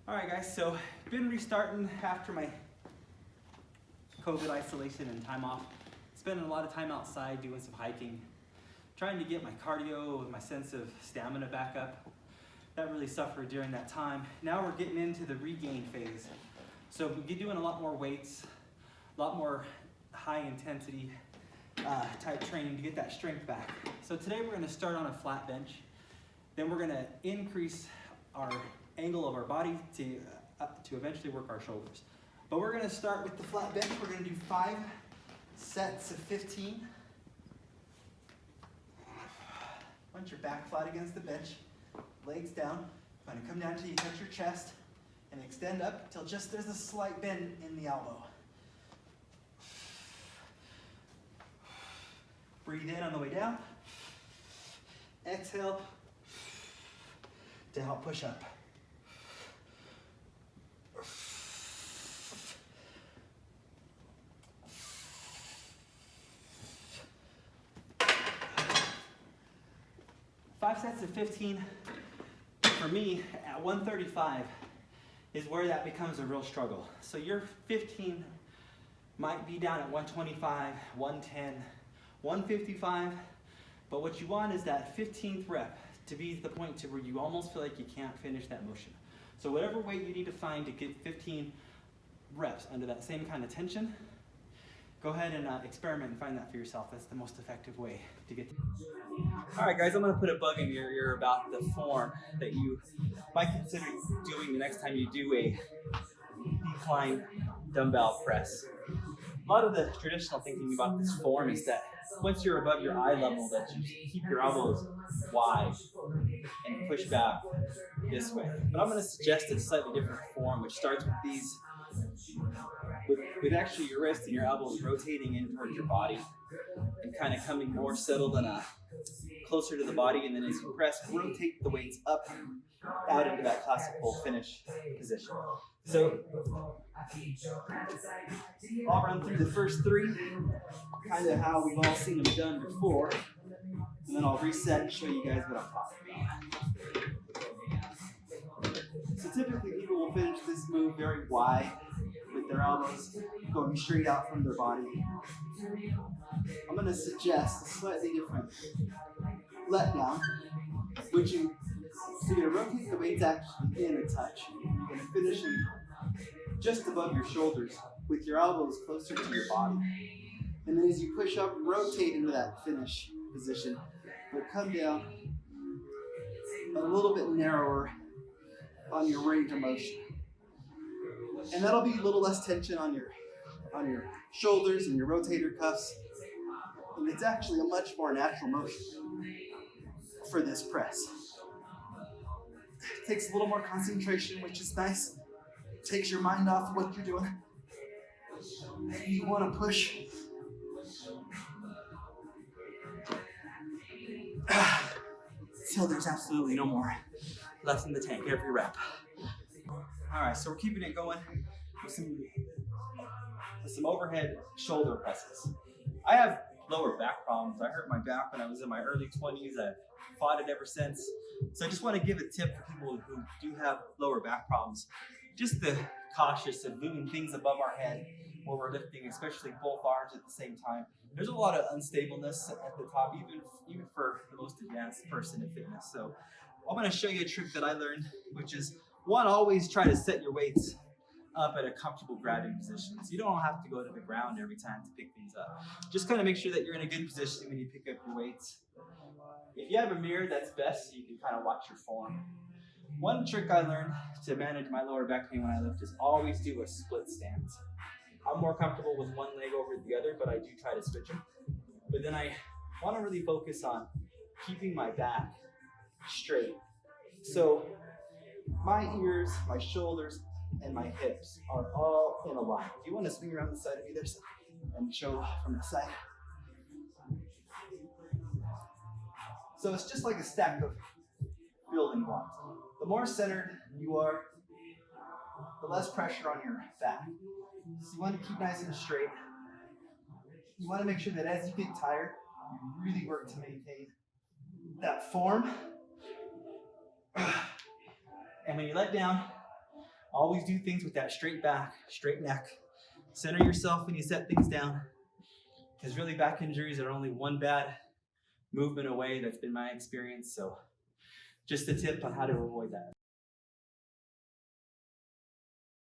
All right, guys, so been restarting after my COVID isolation and time off. Spending a lot of time outside doing some hiking, trying to get my cardio and my sense of stamina back up. That really suffered during that time. Now we're getting into the regain phase. So we're doing a lot more weights, a lot more high intensity type training to get that strength back. So today we're gonna start on a flat bench. Then we're gonna increase our angle of our body to eventually work our shoulders. But we're gonna start with the flat bench. We're gonna do 5 sets of 15. Once you're back flat against the bench, legs down, kind of come down till you touch your chest and extend up till just there's a slight bend in the elbow. Breathe in on the way down. Exhale to help push up. Five sets of 15, for me, at 135 is where that becomes a real struggle. So your 15 might be down at 125, 110, 155, but what you want is that 15th rep to be the point to where you almost feel like you can't finish that motion. So whatever weight you need to find to get 15 reps under that same kind of tension, go ahead and experiment and find that for yourself. That's the most effective way to get. All right, guys, I'm gonna put a bug in your ear about the form that you might consider doing the next time you do a decline dumbbell press. A lot of the traditional thinking about this form is that once you're above your eye level, that you keep your elbows wide and push back this way. But I'm gonna suggest a slightly different form, which starts with these, with actually your wrist and your elbows rotating in towards your body and kind of coming more settled and closer to the body, and then as you press, rotate the weights up out into that classical finish position. So I'll run through the first 3, kind of how we've all seen them done before, and then I'll reset and show you guys what I'm talking about. So typically people will finish this move very wide with their elbows going straight out from their body. I'm going to suggest a slightly different letdown, which you're going to rotate the weights actually in a touch. You're going to finish in just above your shoulders with your elbows closer to your body. And then as you push up, rotate into that finish position, but come down a little bit narrower on your range of motion. And that'll be a little less tension on your shoulders and your rotator cuffs. And it's actually a much more natural motion for this press. It takes a little more concentration, which is nice. It takes your mind off of what you're doing. And you want to push until there's absolutely no more left in the tank every rep. All right, so we're keeping it going with some overhead shoulder presses. I have lower back problems. I hurt my back when I was in my early 20s. I've fought it ever since. So I just want to give a tip for people who do have lower back problems. Just the cautious of moving things above our head when we're lifting, especially both arms at the same time. There's a lot of unstableness at the top, even for the most advanced person in fitness. So I'm going to show you a trick that I learned, which is, one, always try to set your weights up at a comfortable grabbing position. So you don't have to go to the ground every time to pick things up. Just kind of make sure that you're in a good position when you pick up your weights. If you have a mirror, that's best, so you can kind of watch your form. One trick I learned to manage my lower back pain when I lift is always do a split stance. I'm more comfortable with one leg over the other, but I do try to switch them. But then I want to really focus on keeping my back straight. So my ears, my shoulders, and my hips are all in a line. If you want to swing around the side of either side and show from the side. So it's just like a stack of building blocks. The more centered you are, the less pressure on your back. So you want to keep nice and straight. You want to make sure that as you get tired, you really work to maintain that form. And when you let down, Always do things with that straight back, straight neck. Center yourself when you set things down, because really back injuries are only one bad movement away. That's been my experience. So just a tip on how to avoid that.